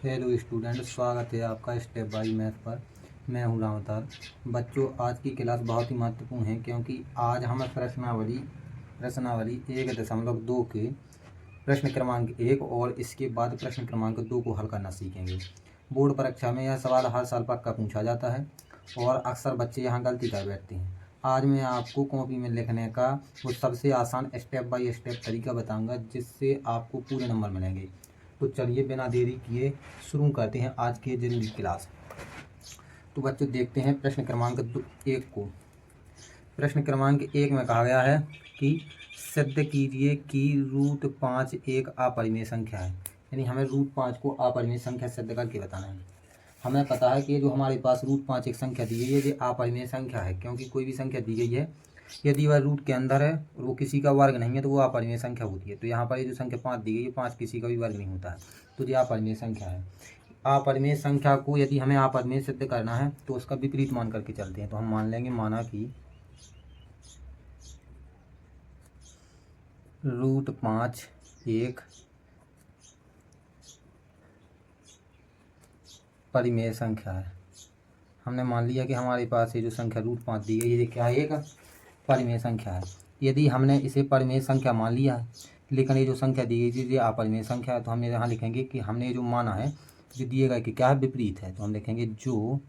Hello student, स्वागत है आपका स्टेप बाय मैथ पर। मैं हूं रावतार। बच्चों, आज की क्लास बहुत ही महत्वपूर्ण है क्योंकि आज हम प्रश्नावली 1.2 के प्रश्न क्रमांक 1 और इसके बाद प्रश्न क्रमांक 2 को हल करना सीखेंगे। बोर्ड परीक्षा में यह सवाल हर साल पक्का पूछा जाता है और अक्सर बच्चे यहाँ गलती कर बैठते हैं। आज मैं आपको कॉपी में लिखने का वो सबसे आसान स्टेप बाय स्टेप तरीका बताऊंगा जिससे आपको पूरे नंबर मिलेंगे। तो चलिए बिना देरी किए शुरू करते हैं आज की जरूरी क्लास। तो बच्चों देखते हैं प्रश्न क्रमांक 1 को। प्रश्न क्रमांक 1 में कहा गया है कि सिद्ध कीजिए कि √5 एक अपरिमेय संख्या है। यानी हमें √5 को अपरिमेय संख्या सिद्ध करके बताना है। हमें पता है कि जो हमारे पास √5 एक संख्या दी गई है ये अपरिमेय संख्या है, क्योंकि कोई भी संख्या दी गई है यदि वह रूट के अंदर है और वो किसी का वर्ग नहीं है तो वो अपरिमेय संख्या होती है। तो यहाँ पर ये जो संख्या 5 दी गई है 5 किसी का भी वर्ग नहीं होता है, तो ये अपरिमेय संख्या है। अपरिमेय संख्या को यदि हमें अपरिमेय सिद्ध करना है तो उसका विपरीत मान करके चलते हैं। तो हम मान लेंगे, माना कि √5 एक परिमेय संख्या है। हमने मान लिया कि हमारे पास ये जो संख्या √5 दी गई है ये क्या है, एक परिमेय संख्या है। यदि हमने इसे परिमेय संख्या मान लिया है लेकिन ये जो संख्या दी गई थी ये अपरिमेय संख्या है, तो हम यहाँ लिखेंगे कि हमने ये जो माना है जो दिए गए कि क्या है, विपरीत है। तो हम लिखेंगे जो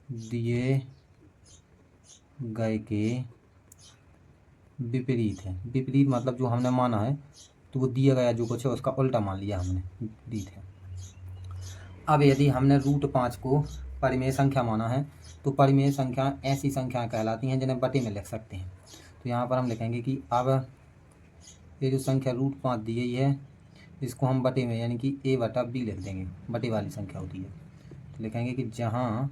दिए गए के विपरीत है। विपरीत मतलब जो हमने माना है तो वो दिया गया जो कुछ है उसका उल्टा मान लिया हमने, विपरीत है। अब यदि हमने √5 को परिमेय संख्या माना है तो परिमेय संख्या ऐसी संख्याएं कहलाती हैं जिन्हें बटे में लिख सकते हैं। तो यहाँ पर हम लिखेंगे कि अब ये जो संख्या √5 दी गई है इसको हम बटे में यानी कि a/b लिख देंगे, बटे वाली संख्या होती है। तो लिखेंगे कि जहाँ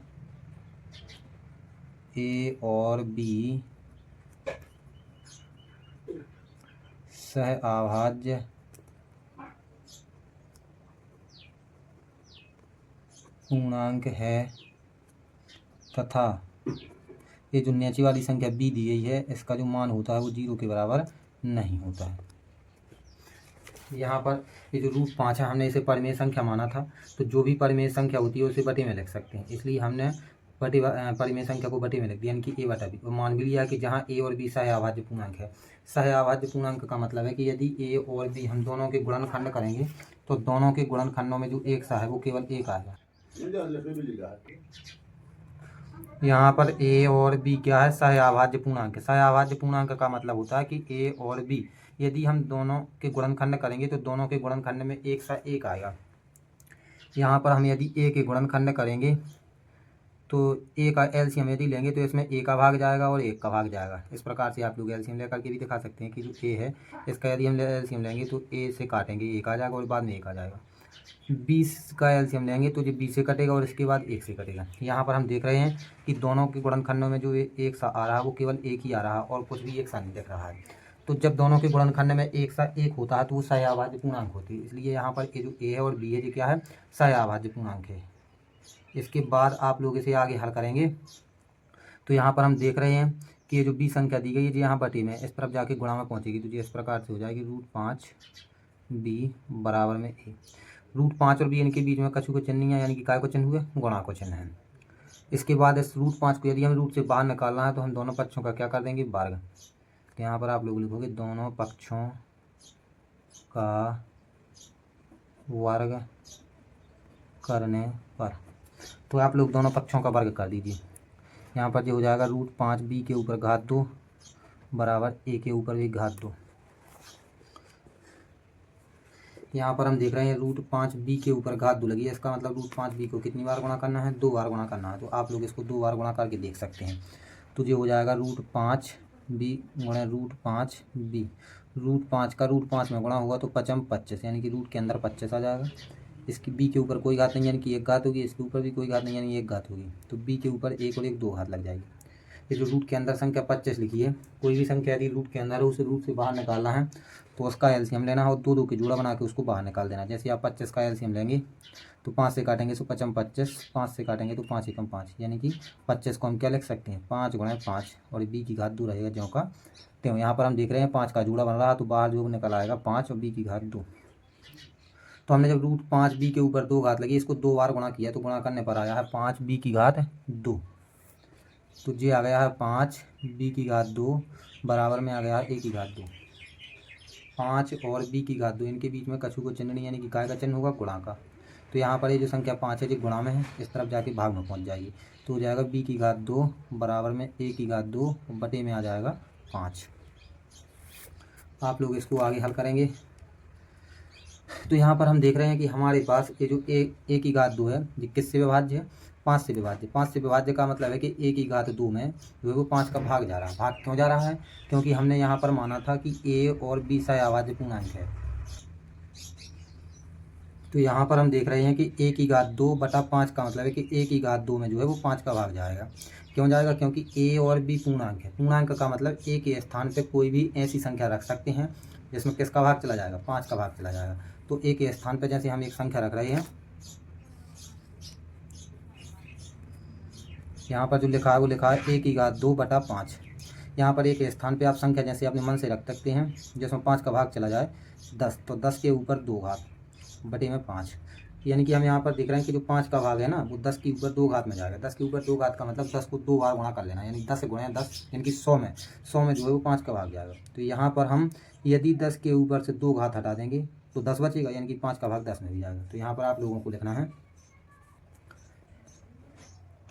a और b सहअभाज्य पूर्णांक है तथा ये जो नीचे वाली संख्या b दी गई है इसका जो मान होता है वो 0 के बराबर नहीं होता है। यहाँ पर ये जो √5 है हमने इसे परिमेय संख्या माना था, तो जो भी परिमेय संख्या होती है उसे बटे में लिख सकते हैं, इसलिए हमने परिमेय संख्या को बटे में लिख दिया, यानी कि a/b। और मान भी लिया कि जहाँ a और b सहअभाज्य पूर्णांक है। सहअभाज्य पूर्णांक का मतलब है कि यदि a और b हम दोनों के गुणनखंड करेंगे तो दोनों के गुणनखंडों में जो एक सा है वो केवल एक आएगा। यहाँ पर a और b क्या है, सहअभाज्य पूर्णांक है। सहअभाज्य पूर्णांक का मतलब होता है कि a और b यदि हम दोनों के गुणनखंड करेंगे तो दोनों के गुणनखंड में एक सा एक आएगा। यहाँ पर हम यदि a के गुणनखंड करेंगे तो a का एलसीएम यदि लेंगे तो इसमें a का भाग जाएगा और 1 का भाग जाएगा। इस प्रकार से आप लोग एलसीएम लेकर के भी दिखा सकते हैं कि जो a है इसका यदि हम एलसीएम लेंगे तो a से काटेंगे 1 आ जाएगा और बाद में 1 आ जाएगा। 20 का एलसीएम लेंगे तो जो 20 से कटेगा और इसके बाद 1 से कटेगा। यहाँ पर हम देख रहे हैं कि दोनों के गुणनखंडों में जो एक सा आ रहा है वो केवल एक ही आ रहा है और कुछ भी एक सा नहीं दिख रहा है। तो जब दोनों के गुणनखंड में एक सा एक होता है तो वो सहअभाज्य पूर्णांक होती है, इसलिए यहाँ पर ये जो a है और b है ये क्या है, सहअभाज्य पूर्णांक है। इसके बाद आप लोग इसे आगे हल करेंगे तो यहाँ पर हम देख रहे हैं कि ये जो b संख्या दी गई है यहाँ बटे में इस तरफ जाके गुणा में पहुँचेगी, तो ये इस प्रकार से हो जाएगी √5b बराबर में a। √5 और b इनके बीच में कछु को चिन्ह नहीं है, यानी कि काय को चिन्ह हुए, गुणा को चिन्ह है। इसके बाद इस √5 को यदि हम रूट से बाहर निकालना है तो हम दोनों पक्षों का क्या कर देंगे, वर्ग। तो यहाँ पर आप लोग लिखोगे दोनों पक्षों का वर्ग करने पर, तो आप लोग दोनों पक्षों का वर्ग कर दीजिए। यहाँ पर जो हो जाएगा √5b के ऊपर घात 2 बराबर a के ऊपर भी घात 2। यहाँ पर हम देख रहे हैं √5b के ऊपर घात 2 लगी है, इसका मतलब √5b को कितनी बार गुणा करना है, 2 बार गुणा करना है। तो आप लोग इसको 2 बार गुणा करके देख सकते हैं। तो ये हो जाएगा √5b गुणे √5b। √5 का √5 में गुणा होगा तो 5m 25, यानी कि रूट के अंदर 25 आ जाएगा। इसकी b के ऊपर कोई घात नहीं यानी कि एक घात होगी, इसके ऊपर भी कोई घात नहीं यानी एक घात होगी, तो b के ऊपर एक और एक 2 घात लग जाएगी। ये जो रूट के अंदर संख्या 25 लिखी है, कोई भी संख्या यदि रूट के अंदर है उसे रूट से बाहर निकालना है तो उसका एलसीएम लेना है और 2 2 की जोड़ा बना के उसको बाहर निकाल देना। जैसे आप 25 का एलसीएम लेंगे तो 5 से काटेंगे तो 5m 25, 5 से काटेंगे तो 5 एकम 5, यानी कि 25 को हम क्या लिख सकते हैं, 5 गुणे 5 और b की घात 2 रहेगा ज्यों का त्यों। यहाँ पर हम देख रहे हैं 5 का जोड़ा बन रहा है तो बाहर जो निकल आएगा 5 और b की घात 2। तो तो हमने जब रूट 5b के ऊपर 2 घात लगी, इसको 2 बार गुणा किया तो गुणा करने पर आया है 5b की घात 2। तो ये आ गया है 5b की घात 2 बराबर में आ गया है a की घात 2। 5 और b की घात 2, इनके बीच में कछु को चिन्ह नहीं, यानी कि काय का चिन्ह होगा, गुणा का। तो यहाँ पर ये जो संख्या 5 है जो गुणा में है, इस तरफ जाके भाग में पहुँच जाएगी। तो हो जाएगा b की घात 2 बराबर में a की घात 2 बटे में आ जाएगा 5। आप लोग इसको आगे हल करेंगे। तो यहाँ पर हम देख रहे हैं कि हमारे पास ये जो a की घात 2 है, ये किससे विभाज्य है? 5 से विभाज्य। 5 से विभाज्य का मतलब है कि a की घात 2 में जो है वो 5 का भाग जा रहा है। भाग क्यों जा रहा है? क्योंकि हमने यहाँ पर माना था कि a और b सहअभाज्य पूर्णांक है। तो यहाँ पर हम देख रहे हैं कि a की घात 2 बटा 5 का मतलब है कि a की घात 2 में जो है वो 5 का भाग जाएगा। क्यों जाएगा? क्योंकि a और b पूर्णांक है। पूर्णांक का मतलब a के स्थान पे कोई भी ऐसी संख्या रख सकते हैं जिसमें किसका भाग चला जाएगा? 5 का भाग चला जाएगा। तो a के स्थान पे जैसे हम एक संख्या रख रहे हैं, यहाँ पर जो लिखा है वो लिखा है a की घात 2 बटा 5। यहाँ पर a के स्थान पे आप संख्या जैसे अपने मन से रख सकते हैं, जिसमें 5 का भाग चला जाए 10, तो 10 के ऊपर 2 घात बटे में 5। यानी कि हम यहाँ पर देख रहे हैं कि जो 5 का भाग है ना वो 10 के ऊपर 2 घात में जाएगा। 10 के ऊपर 2 घात का मतलब 10 को 2 बार गुणा कर लेना, यानी 10 से गुणा 10 यानी कि 100 में, 100 में जो है वो 5 का भाग जाएगा। तो यहाँ पर हम यदि 10 के ऊपर से 2 घात हटा देंगे तो 10 बचेगा, यानी कि 5 का भाग 10 में भी जाएगा। तो यहाँ पर आप लोगों को लिखना है,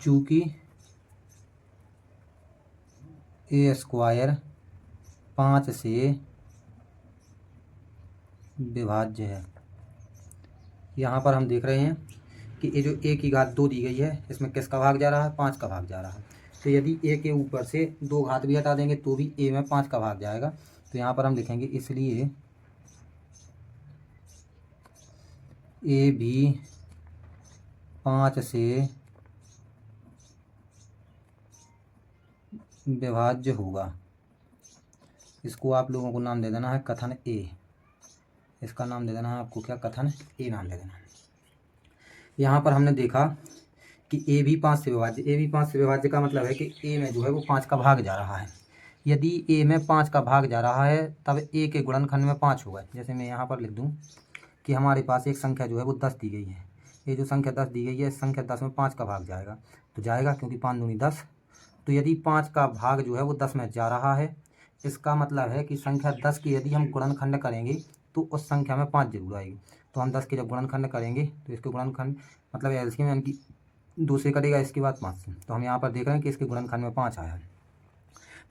चूँकि ए स्क्वायर 5 से विभाज्य है। यहाँ पर हम देख रहे हैं कि ये जो a की घात 2 दी गई है, इसमें किसका भाग जा रहा है? 5 का भाग जा रहा है। तो यदि a के ऊपर से 2 घात भी हटा देंगे तो भी a में 5 का भाग जाएगा। तो यहाँ पर हम लिखेंगे इसलिए a भी 5 से विभाज्य होगा। इसको आप लोगों को नाम दे देना है कथन a। इसका नाम दे देना है आपको क्या? कथन a नाम दे देना है। यहाँ पर हमने देखा कि a भी 5 से विभाज्य। a भी 5 से विभाज्य का मतलब है कि a में जो है वो 5 का भाग जा रहा है। यदि a में 5 का भाग जा रहा है तब a के गुणनखंड में 5 होगा। जैसे मैं यहाँ पर लिख दूँ कि हमारे पास एक संख्या जो है वो 10 दी गई है। ये जो संख्या 10 दी गई है, इस संख्या 10 में 5 का भाग जाएगा। तो जाएगा, क्योंकि 5 दूनी 10। तो यदि 5 का भाग जो है वो 10 में जा रहा है, इसका मतलब है कि संख्या 10 की यदि हम गुणनखंड करेंगे तो उस संख्या में 5 जरूर आएगी। तो हम 10 के जब गुणनखंड करेंगे तो इसके गुणनखंड मतलब एलसीएम यानी कि 2 से कटेगा, इसके बाद 5 से। तो हम यहाँ पर देख रहे हैं कि इसके गुणनखंड में 5 आया है।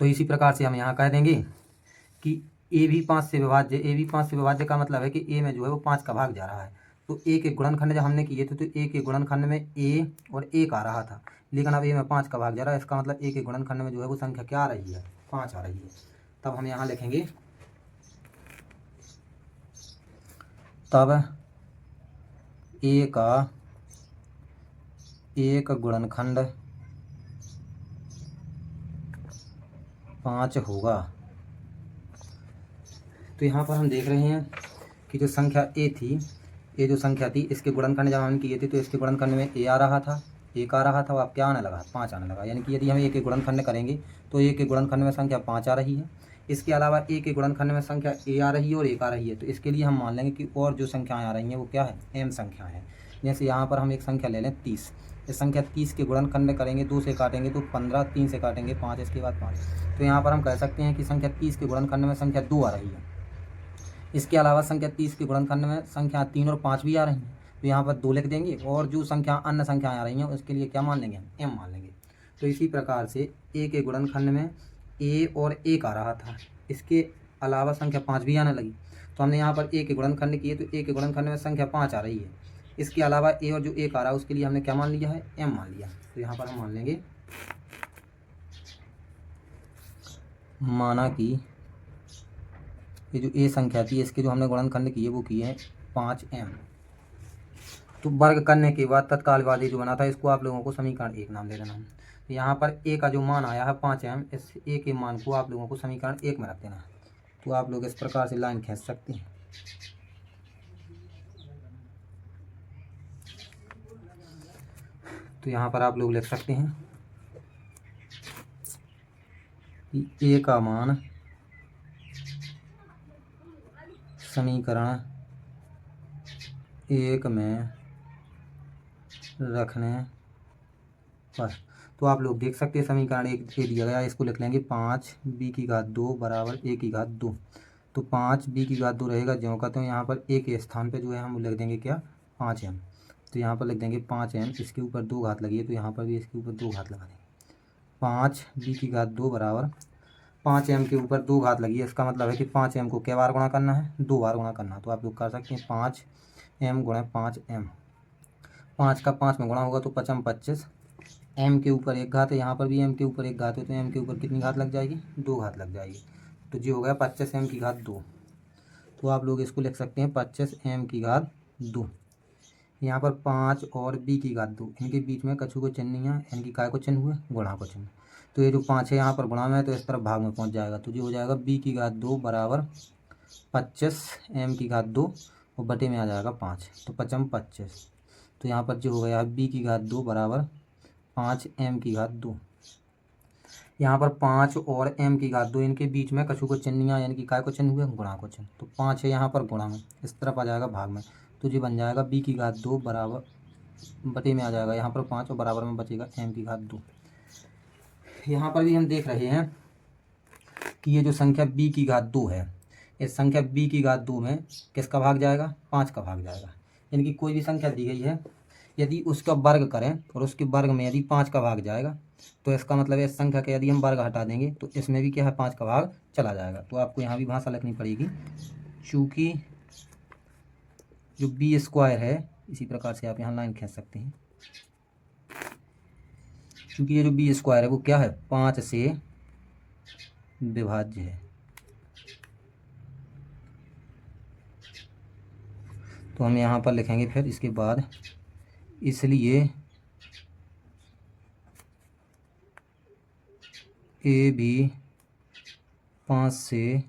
तो इसी प्रकार से हम यहाँ कह देंगे कि a भी 5 से विभाज्य। a भी 5 से विभाज्य का मतलब है कि a में जो है वो 5 का भाग जा रहा है। तो a के गुणनखंड जब हमने किए थे तो a के गुणनखंड में a और 1 आ रहा था, लेकिन अब a में 5 का भाग जा रहा है। इसका मतलब a के गुणनखंड में जो है वो संख्या क्या आ रही है? 5 आ रही है। तब हम यहाँ लिखेंगे, तब a का एक गुणनखंड 5 होगा। तो यहाँ पर हम देख रहे हैं कि जो संख्या a थी, ये जो संख्या थी, इसके गुणनखंड जब हम किए थे तो इसके गुणनखंड में a आ रहा था, 1 आ रहा था, अब क्या आने लगा? 5 आने लगा। यानी कि यदि हम a के गुणनखंड करेंगे तो a के गुणनखंड में संख्या 5 आ रही है। इसके अलावा a के गुणनखंड में संख्या a आ रही है और 1 आ रही है। तो इसके लिए हम मान लेंगे कि और जो संख्याएँ आ रही हैं वो क्या है? m संख्याएँ हैं। जैसे यहाँ पर हम एक संख्या ले लें 30। इस संख्या 30 के गुणनखंड करेंगे, 2 से काटेंगे तो 15, 3 से काटेंगे 5, इसके बाद 5। तो यहाँ पर हम कह सकते हैं कि संख्या 30 के गुणनखंड में संख्या 2 आ रही है। इसके अलावा संख्या 30 के गुणनखंड में संख्या 3 और 5 भी आ रही हैं। तो यहाँ पर 2 लिख देंगे, और जो संख्या अन्य संख्याएँ आ रही हैं उसके लिए क्या मान लेंगे? m मान लेंगे। तो इसी प्रकार से a के गुणनखंड में a और 1 आ रहा था, इसके अलावा संख्या 5 भी आने लगी। तो हमने यहाँ पर a के गुणनखंड किए तो a के गुणनखंड में संख्या 5 आ रही है। इसके अलावा a और जो 1 आ रहा है उसके लिए हमने क्या मान लिया है? m मान लिया। तो यहाँ पर हम मान लेंगे, माना कि ये जो a संख्या थी इसके जो हमने गुणनखंड किए वो किए हैं 5m। तो वर्ग करने के बाद तत्काल बाद ये जो बना था इसको आप लोगों को समीकरण 1 नाम दे देना है। तो यहाँ पर a का जो मान आया है 5m, इस a के मान को आप लोगों को समीकरण 1 में रख देना है। तो आप लोग इस प्रकार से लाइन खींच सकते हैं। तो यहाँ पर आप लोग लिख सकते हैं कि a का मान समीकरण 1 में रखने पर। तो आप लोग देख सकते हैं समीकरण 1 दे दिया गया, इसको लिख लेंगे 5b² बराबर a²। तो 5b² रहेगा ज्यों का त्यों। यहाँ पर a के स्थान पे जो है हम लिख देंगे क्या, 5m। तो यहाँ पर लिख देंगे 5m, इसके ऊपर 2 घात लगी है तो यहाँ पर भी इसके ऊपर 2 घात लगा देंगे। 5b² बराबर 5m के ऊपर 2 घात लगी है, इसका मतलब है कि 5m को क्या बार गुणा करना है, 2 बार गुणा करना है। तो आप लोग कर सकते हैं 5m गुणा 5m, 5 का 5 में गुणा होगा तो 5m 25, m के ऊपर 1 घात है, यहाँ पर भी m के ऊपर 1 घात है तो m के ऊपर कितनी घात लग जाएगी, 2 घात लग जाएगी। तो जी हो गया 25m²। तो आप लोग इसको लिख सकते हैं 25m²। यहाँ पर 5 और b², इनके बीच में कछु को चिन्ह नहीं है, इनकी काय को चिन्ह हुए, गुणा को चिन्ह। तो ये जो 5 है यहाँ पर गुणा में है तो इस तरफ भाग में पहुँच जाएगा। तो जो हो जाएगा b² बराबर 25m² और बटे में आ जाएगा 5, तो 5m 25। तो यहाँ पर जो हो गया b² बराबर 5m²। यहाँ पर 5 और m², इनके बीच में कछु को चिन्ह नहीं है, यानी कि काय को चिन्ह हुए, गुणा को चिन्ह। तो 5 है यहाँ पर गुणा में, इस तरफ आ जाएगा भाग में। तो ये बन जाएगा b² बराबर बटे में आ जाएगा यहाँ पर 5 और बराबर में बचेगा m²। यहाँ पर भी हम देख रहे हैं कि ये जो संख्या b² है, इस संख्या b² में किसका भाग जाएगा, 5 का भाग जाएगा। यानी कि कोई भी संख्या दी गई है, यदि उसका वर्ग करें और उसके वर्ग में यदि 5 का भाग जाएगा तो इसका मतलब है इस संख्या का यदि हम वर्ग हटा देंगे तो इसमें भी क्या है, 5 का भाग चला जाएगा। तो आपको यहाँ भी भाषा लिखनी पड़ेगी, चूँकि जो b² है, इसी प्रकार से आप यहाँ लाइन खींच सकते हैं, क्योंकि ये जो b² है वो क्या है, 5 से विभाज्य है। तो हम यहाँ पर लिखेंगे फिर इसके बाद, इसलिए a भी 5 से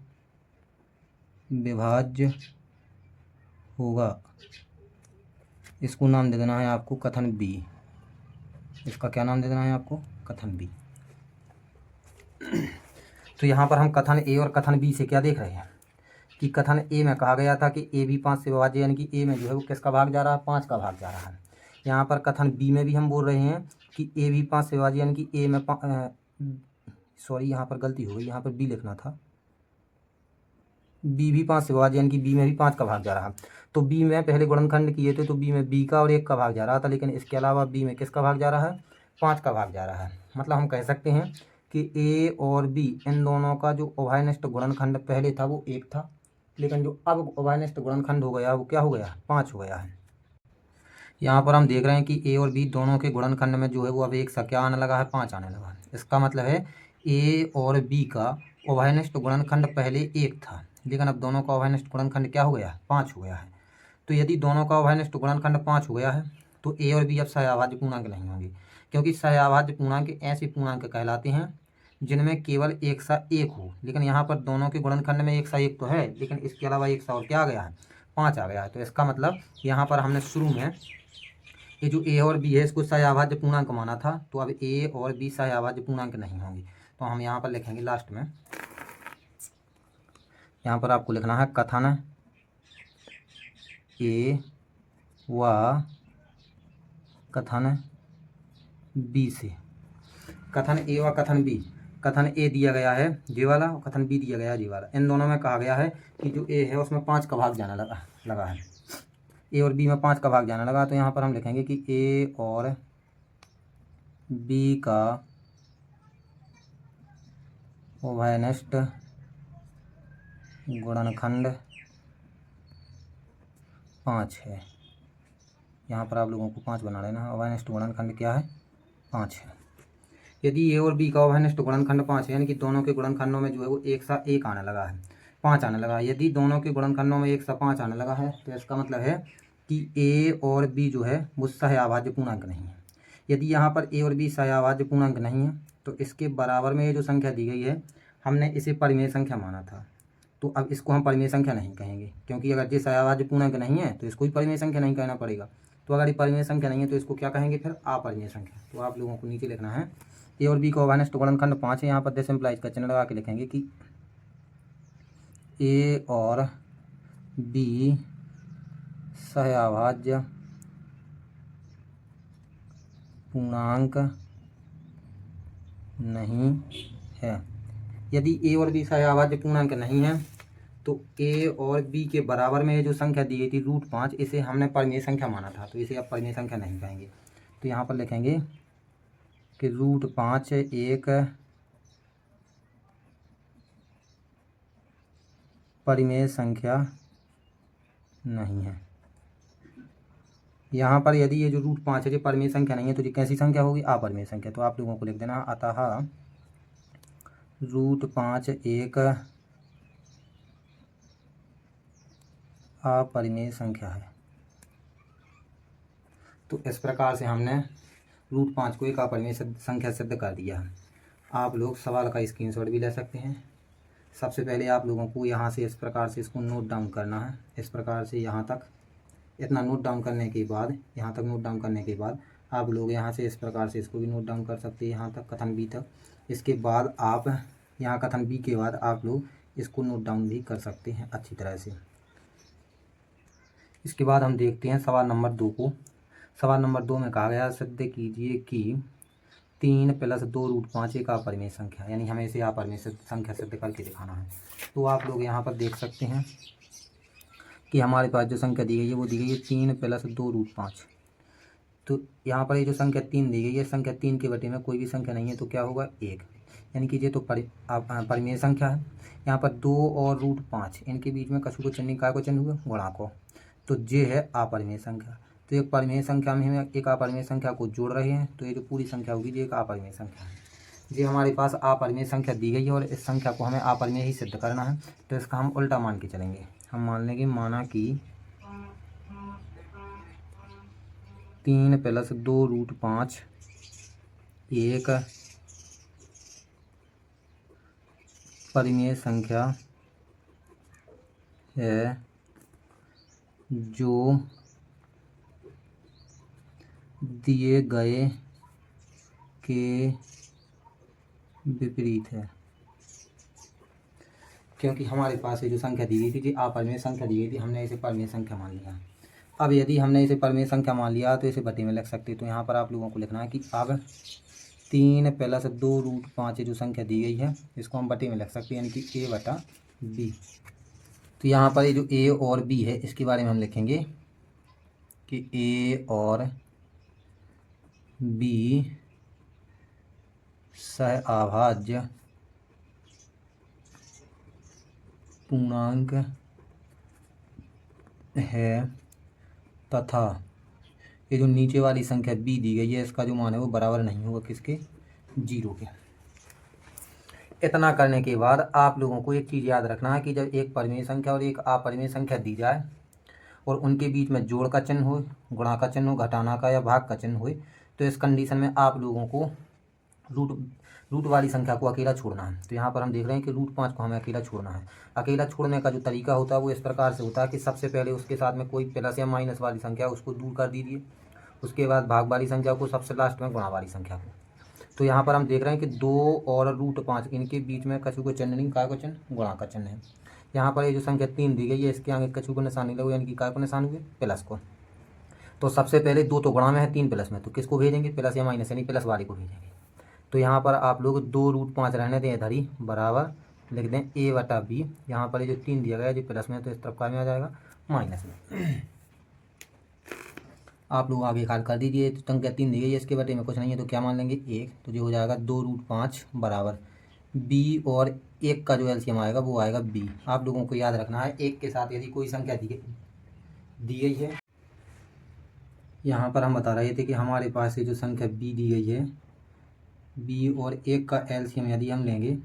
विभाज्य होगा। इसको नाम दे देना है आपको कथन b। इसका क्या नाम दे देना है आपको, कथन b। तो यहाँ पर हम कथन a और कथन b से क्या देख रहे हैं कि कथन a में कहा गया था कि a भी 5 से विभाज्य, यानी कि a में जो है वो किसका भाग जा रहा है, 5 का भाग जा रहा है। यहाँ पर कथन b में भी हम बोल रहे हैं कि a भी 5 से विभाज्य, यानी कि a में सॉरी यहाँ पर गलती हो गई, यहाँ पर b लिखना था, b भी 5 से विभाज्य, यानी कि b में भी 5 का भाग जा रहा है। तो b में पहले गुणनखंड किए थे तो b में b का और 1 का भाग जा रहा था, लेकिन इसके अलावा b में किसका भाग जा रहा है, 5 का भाग जा रहा है। मतलब हम कह सकते हैं कि a और b इन दोनों का जो उभयनिष्ठ गुणनखंड पहले था वो 1 था, लेकिन जो अब उभयनिष्ठ गुणनखंड हो गया वो क्या हो गया, 5 हो गया है। यहाँ पर हम देख रहे हैं कि a और b दोनों के गुणनखंड में जो है वो अब 1 सा क्या आने लगा है, 5 आने लगा है। इसका मतलब है a और b का उभयनिष्ठ गुणनखंड पहले 1 था, लेकिन अब दोनों का उभयनिष्ठ गुणनखंड क्या हो गया, 5 हो गया है। तो यदि दोनों का उभयनिष्ठ गुणनखंड 5 हो गया है तो a और b अब सहअभाज्य पूर्णांक नहीं होंगे, क्योंकि सहअभाज्य पूर्णांक ऐसे पूर्णांक कहलाते हैं जिनमें केवल 1 सा 1 हो। लेकिन यहाँ पर दोनों के गुणनखंड में 1 सा 1 तो है, लेकिन इसके अलावा 1 सा और क्या आ गया है, 5 आ गया है। तो इसका मतलब यहाँ पर हमने शुरू में ये जो a और b है इसको सहअभाज्य पूर्णांक माना था, तो अब a और b सहअभाज्य पूर्णांक नहीं होंगे। तो हम यहाँ पर लिखेंगे लास्ट में, यहाँ पर आपको लिखना है कथन a व कथन b से। कथन a व कथन b, कथन a दिया गया है ये वाला और कथन b दिया गया है ये वाला। इन दोनों में कहा गया है कि जो a है उसमें 5 का भाग जाने लगा है, a और b में 5 का भाग जाने लगा। तो यहाँ पर हम लिखेंगे कि a और b का उभयनिष्ठ गुणनखंड 5 है। यहाँ पर आप लोगों को 5 बना लेना है। उभयनिष्ठ गुणनखंड क्या है, 5 है। यदि a और b का उभयनिष्ठ गुणनखंड 5 है, यानी कि दोनों के गुणनखंडों में जो है वो 1 सा 1 आने लगा है, 5 आने लगा है। यदि दोनों के गुणनखंडों में 1 सा 5 आने लगा है तो इसका मतलब है कि a और b जो है वो सहअभाज्य पूर्णांक नहीं है। यदि यहाँ पर a और b सहअभाज्य पूर्णांक नहीं है तो इसके बराबर में ये जो संख्या दी गई है हमने इसे परिमेय संख्या माना था, तो अब इसको हम परिमेय संख्या नहीं कहेंगे, क्योंकि अगर ये सहअभाज्य पूर्णांक नहीं है तो इसको भी परिमेय संख्या नहीं कहना पड़ेगा। तो अगर ये परिमेय संख्या नहीं है तो इसको क्या कहेंगे फिर, अपरिमेय संख्या। तो आप लोगों को नीचे लिखना है a और b का उभयनिष्ठ गुणनखंड 5 है। यहाँ पर दिस इम्प्लाइज का चिन्ह लगा के लिखेंगे कि a और b सहअभाज्य पूर्णांक नहीं है। यदि a और b सहअभाज्य पूर्णांक नहीं है तो a और b के बराबर में ये जो संख्या दी गई थी √5, इसे हमने परिमेय संख्या माना था, तो इसे अब परिमेय संख्या नहीं कहेंगे। तो यहाँ पर लिखेंगे कि √5 एक परिमेय संख्या नहीं है। यहाँ पर यदि ये जो √5 है ये परिमेय संख्या नहीं है तो ये कैसी संख्या होगी? अपरिमेय संख्या। तो आप लोगों को लिख देना अतः √5 एक अपरिमेय संख्या है। तो इस प्रकार से हमने √5 को एक अपरिमेय संख्या सिद्ध कर दिया है। आप लोग सवाल का स्क्रीनशॉट भी ले सकते हैं। सबसे पहले आप लोगों को यहाँ से इस प्रकार से इसको नोट डाउन करना है। इस प्रकार से यहाँ तक इतना नोट डाउन करने के बाद, यहाँ तक नोट डाउन करने के बाद आप लोग यहाँ से इस प्रकार से इसको भी नोट डाउन कर सकते हैं, यहाँ तक कथन बी तक। इसके बाद आप यहाँ कथन बी के बाद आप लोग इसको नोट डाउन भी कर सकते हैं अच्छी तरह से। इसके बाद हम देखते हैं सवाल नंबर 2 को। सवाल नंबर 2 में कहा गया सिद्ध कीजिए कि 3 + 2 √5 एक अपरिमेय संख्या, यानी हमें इसे अपरिमेय संख्या सिद्ध करके दिखाना है। तो आप लोग यहाँ पर देख सकते हैं कि हमारे पास जो संख्या दी गई है वो दी गई है 3 + 2 √5। तो यहाँ पर ये जो संख्या 3 दी गई है, संख्या 3 के बटे में कोई भी संख्या नहीं है तो क्या होगा? 1, यानी कि ये तो परिमेय संख्या है। यहाँ पर 2 और √5 इनके बीच में कछु को चिन्ह काय को चिन्ह हुआ? गुणा को। तो ये है अपरिमेय संख्या। तो एक परिमेय संख्या में हम एक अपरिमेय संख्या को जोड़ रहे हैं, तो ये जो पूरी संख्या होगी ये एक अपरिमेय संख्या है। ये हमारे पास अपरिमेय संख्या दी गई है और इस संख्या को हमें अपरिमेय ही सिद्ध करना है। तो इसका हम उल्टा मान के चलेंगे। हम मान लेंगे माना कि 3 + 2 √5 एक परिमेय संख्या है जो दिए गए के विपरीत है। क्योंकि हमारे पास ये जो संख्या दी गई थी ये अपरिमेय संख्या दी गई थी, हमने इसे परिमेय संख्या मान लिया। अब यदि हमने इसे परिमेय संख्या मान लिया तो इसे बटे में लिख सकते। तो यहाँ पर आप लोगों को लिखना है कि अब 3 + 2 √5 जो संख्या दी गई है इसको हम बटे में लिख सकते हैं, यानी कि a/b। तो यहाँ पर ये जो a और b है इसके बारे में हम लिखेंगे कि a और b सहअभाज्य पूर्णांक है तथा ये जो नीचे वाली संख्या b दी गई है इसका जो मान है वो बराबर नहीं होगा किसके? 0 के। इतना करने के बाद आप लोगों को एक चीज़ याद रखना है कि जब एक परिमेय संख्या और एक अपरिमेय संख्या दी जाए और उनके बीच में जोड़ का चिन्ह हो, गुणा का चिन्ह हो, घटाना का या भाग का चिन्ह हो, तो इस कंडीशन में आप लोगों को रूट वाली संख्या को अकेला छोड़ना है। तो यहाँ पर हम देख रहे हैं कि √5 को हमें अकेला छोड़ना है। अकेला छोड़ने का जो तरीका होता है वो इस प्रकार से होता है कि सबसे पहले उसके साथ में कोई प्लस या माइनस वाली संख्या उसको दूर कर दीजिए, उसके बाद भाग वाली संख्या को, सबसे लास्ट में गुणा वाली संख्या को। तो यहाँ पर हम देख रहे हैं कि 2 और √5 इनके बीच में कछु को चिन्ह नहीं, काय को चिन्ह? गुणा का चिन्ह है। यहाँ पर ये जो संख्या 3 दी गई है इसके आगे कछु को निशानी लगो, यानी कि काय को निशान हुए? प्लस को। तो सबसे पहले 2 तो गुणा में है, 3 प्लस में, तो किसको भेजेंगे? प्लस या माइनस, यानी प्लस वाले को भेजेंगे। तो यहाँ पर आप लोग 2 √5 रहने दें इधर ही, बराबर लिख दें a/b। यहाँ पर ये जो 3 दिया गया है जो प्लस में है तो इस तरफ में आ जाएगा माइनस में। आप लोग आगे खाल कर दीजिए। तो संख्या 3 दी गई है इसके बटे में कुछ नहीं है तो क्या मान लेंगे? 1। तो जो हो जाएगा 2 √5 बराबर b और 1 का जो एलसीएम आएगा वो आएगा b। आप लोगों को याद रखना है 1 के साथ यदि कोई संख्या दी गई है, यहाँ पर हम बता रहे थे कि हमारे पास ये जो संख्या b दी गई है, b और 1 का एलसीएम यदि हम लेंगे,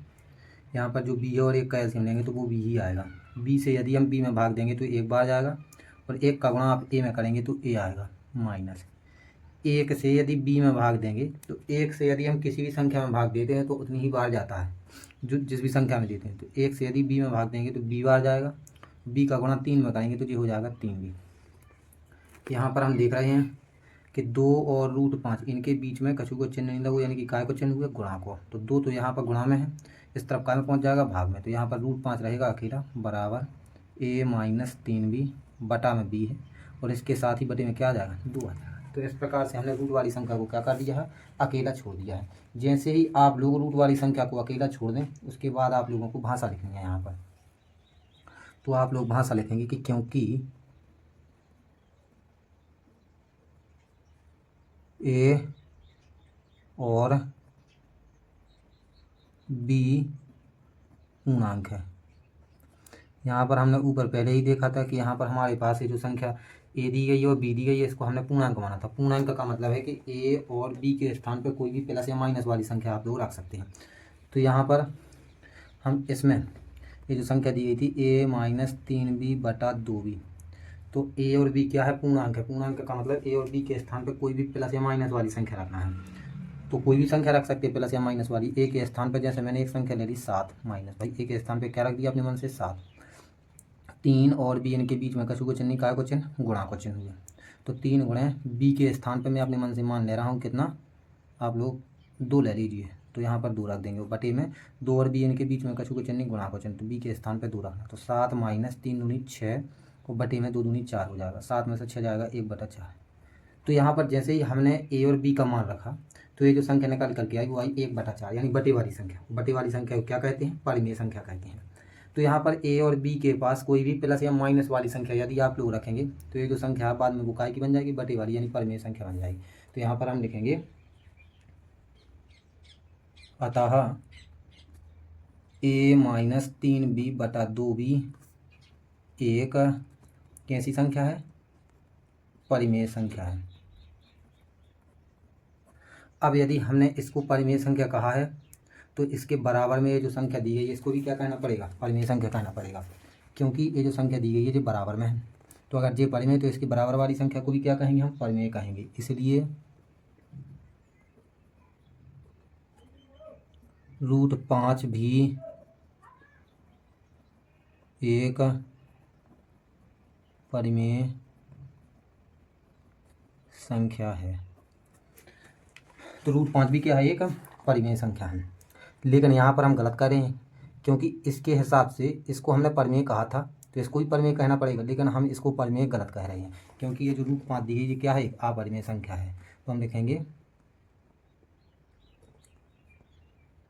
यहाँ पर जो b है और 1 का एलसीएम लेंगे तो वो b ही आएगा। b से यदि हम b में भाग देंगे तो 1 बार जाएगा और 1 का गुणा आप a में करेंगे तो a आएगा माइनस। 1 से यदि b में भाग देंगे तो 1 से यदि हम किसी भी संख्या में भाग देते हैं तो उतनी ही बार जाता है जो जिस भी संख्या में देते हैं। तो 1 से यदि b में भाग देंगे तो b बार जाएगा, b का गुणा 3 में करेंगे तो ये हो जाएगा 3b। यहाँ पर हम देख रहे हैं कि 2 और √5 इनके बीच में कछु को चिन्ह नहीं लगो, यानी कि काय को चिन्ह हुए? गुणा को। तो 2 तो यहाँ पर गुणा में है, इस तरफ काय में पहुँच जाएगा? भाग में। तो यहाँ पर √5 रहेगा अकेला, बराबर a - 3b बटा में b है और इसके साथ ही बटे में क्या आ जाएगा 2 आ जाएगा। तो इस प्रकार से हमने रूट वाली संख्या को क्या कर दिया है, अकेला छोड़ दिया है। जैसे ही आप लोग रूट वाली संख्या को अकेला छोड़ दें उसके बाद आप लोगों को भाषा लिखनी है यहाँ पर। तो आप लोग भाषा लिखेंगे कि क्योंकि ए और बी पूर्णांक है। यहाँ पर हमने ऊपर पहले ही देखा था कि यहाँ पर हमारे पास ये जो संख्या ए दी गई है और बी दी गई है इसको हमने पूर्णांक माना था। पूर्णांक का मतलब है कि ए और बी के स्थान पर कोई भी प्लस या माइनस वाली संख्या आप लोग रख सकते हैं। तो यहाँ पर हम इसमें ये जो संख्या दी गई थी a-3b/2b, तो ए और बी क्या है, पूर्णांक है। पूर्णांक का मतलब ए और बी के स्थान पर कोई भी प्लस या माइनस वाली संख्या रखना है। तो कोई भी संख्या रख सकते हैं प्लस या माइनस वाली। ए के स्थान पर जैसे मैंने एक संख्या ले ली 7 माइनस, भाई ए के स्थान पर क्या रख दिया अपने मन से 7। 3 और बी इनके बीच में कशु को चिन्ह, काय को चिन्ह, गुणा को चिन्ह हुआ। तो 3 गुणे बी के स्थान पर मैं अपने मन से मान ले रहा हूँ कितना, आप लोग 2 ले लीजिए। तो यहाँ पर 2 रख देंगे और बटे में 2 और बी इनके बीच में कशु को चिन्ह, गुणा को चिन्ह, तो बी के स्थान पर 2 रखना। तो 7 माइनस 3 दूनी 6 और बटे में 2 दूनी 4 हो जाएगा। 7 में से 6 जाएगा 1/4। तो यहाँ पर जैसे ही हमने ए और बी का मान रखा तो ये जो संख्या निकाल करके आई वो आई 1/4, यानी बटे वाली संख्या। बटे वाली संख्या को क्या कहते हैं, परिमेय संख्या कहते हैं। तो यहाँ पर ए और बी के पास कोई भी प्लस या माइनस वाली संख्या यदि आप लोग रखेंगे तो ये जो संख्या बाद में वो काय की बन जाएगी, बटे वाली, यानी परिमेय संख्या बन जाएगी। तो यहाँ पर हम लिखेंगे अतः a-3b/2b एक कैसी संख्या है, परिमेय संख्या है। अब यदि हमने इसको परिमेय संख्या कहा है तो इसके बराबर में ये जो संख्या दी गई है इसको भी क्या कहना पड़ेगा, परिमेय संख्या कहना पड़ेगा, क्योंकि ये जो संख्या दी गई है ये बराबर में है। तो अगर ये परिमेय तो इसके बराबर वाली संख्या को भी क्या कहेंगे, हम परिमेय कहेंगे। इसलिए √5 भी एक परिमेय संख्या है। तो √5 भी क्या है, एक परिमेय संख्या है। लेकिन यहाँ पर हम गलत कर रहे हैं, क्योंकि इसके हिसाब से इसको हमने परिमेय कहा था तो इसको भी परिमेय कहना पड़ेगा, लेकिन हम इसको परिमेय गलत कह रहे हैं, क्योंकि ये जो √5 दी गई ये क्या है, एक अपरिमेय संख्या है। तो हम लिखेंगे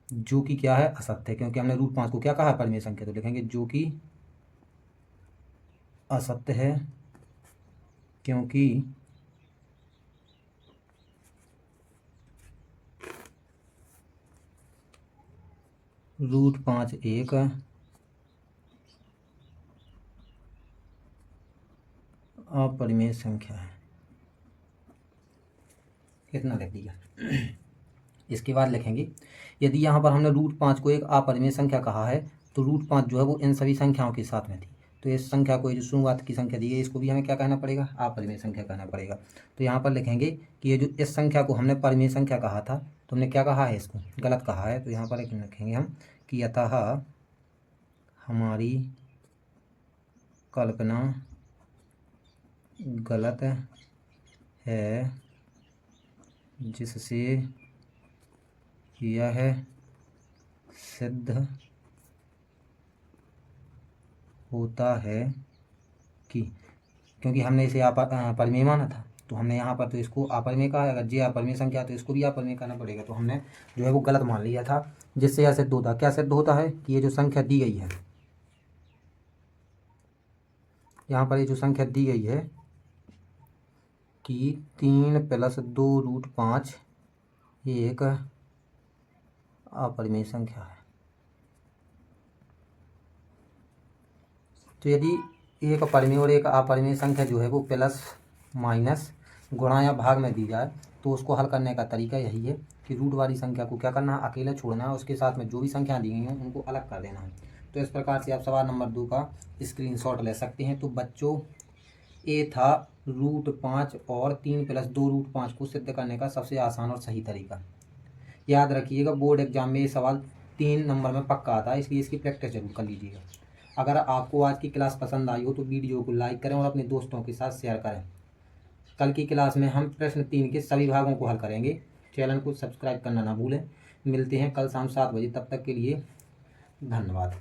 जो कि क्या है, असत्य है, क्योंकि हमने √5 को क्या कहा, परिमेय संख्या। तो लिखेंगे जो कि असत्य है, क्योंकि √5 एक अपरिमेय संख्या है। कितना लिख दिया। इसके बाद लिखेंगे यदि यहाँ पर हमने √5 को एक अपरिमेय संख्या कहा है तो √5 जो है वो इन सभी संख्याओं के साथ में थी। तो इस संख्या को, ये जो शुरुआत की संख्या दी है, इसको भी हमें क्या कहना पड़ेगा, अपरिमेय संख्या कहना पड़ेगा। तो यहाँ पर लिखेंगे कि ये जो इस संख्या को हमने परिमेय संख्या कहा था तो हमने क्या कहा है, इसको गलत कहा है। तो यहाँ पर लिखेंगे हम कि अतः हमारी कल्पना गलत है, जिससे यह सिद्ध होता है कि, क्योंकि हमने इसे अपरिमेय माना था तो हमने यहाँ पर तो इसको अपरिमेय कहा है। अगर ये अपरिमेय संख्या तो इसको भी अपरिमेय कहना पड़ेगा। तो हमने जो है वो गलत मान लिया था, जिससे यह सिद्ध होता, क्या सिद्ध होता है कि ये जो संख्या दी गई है, यहाँ पर ये जो संख्या दी गई है कि 3 + 2 √5 एक अपरिमेय संख्या है। तो यदि एक परिमेय और एक अपरिमेय संख्या जो है वो प्लस माइनस गुणा या भाग में दी जाए तो उसको हल करने का तरीका यही है कि रूट वाली संख्या को क्या करना है, अकेले छोड़ना है, उसके साथ में जो भी संख्या दी गई हैं उनको अलग कर देना है। तो इस प्रकार से आप सवाल नंबर 2 का स्क्रीनशॉट ले सकते हैं। तो बच्चों, ये था √5 और 3 + 2 √5 को सिद्ध करने का सबसे आसान और सही तरीका। याद रखिएगा, बोर्ड एग्जाम में ये सवाल 3 नंबर में पक्का आता है, इसलिए इसकी प्रैक्टिस जरूर कर लीजिएगा। अगर आपको आज की क्लास पसंद आई हो तो वीडियो को लाइक करें और अपने दोस्तों के साथ शेयर करें। कल की क्लास में हम प्रश्न 3 के सभी भागों को हल करेंगे। चैनल को सब्सक्राइब करना ना भूलें। मिलते हैं कल शाम 7 बजे, तब तक के लिए धन्यवाद।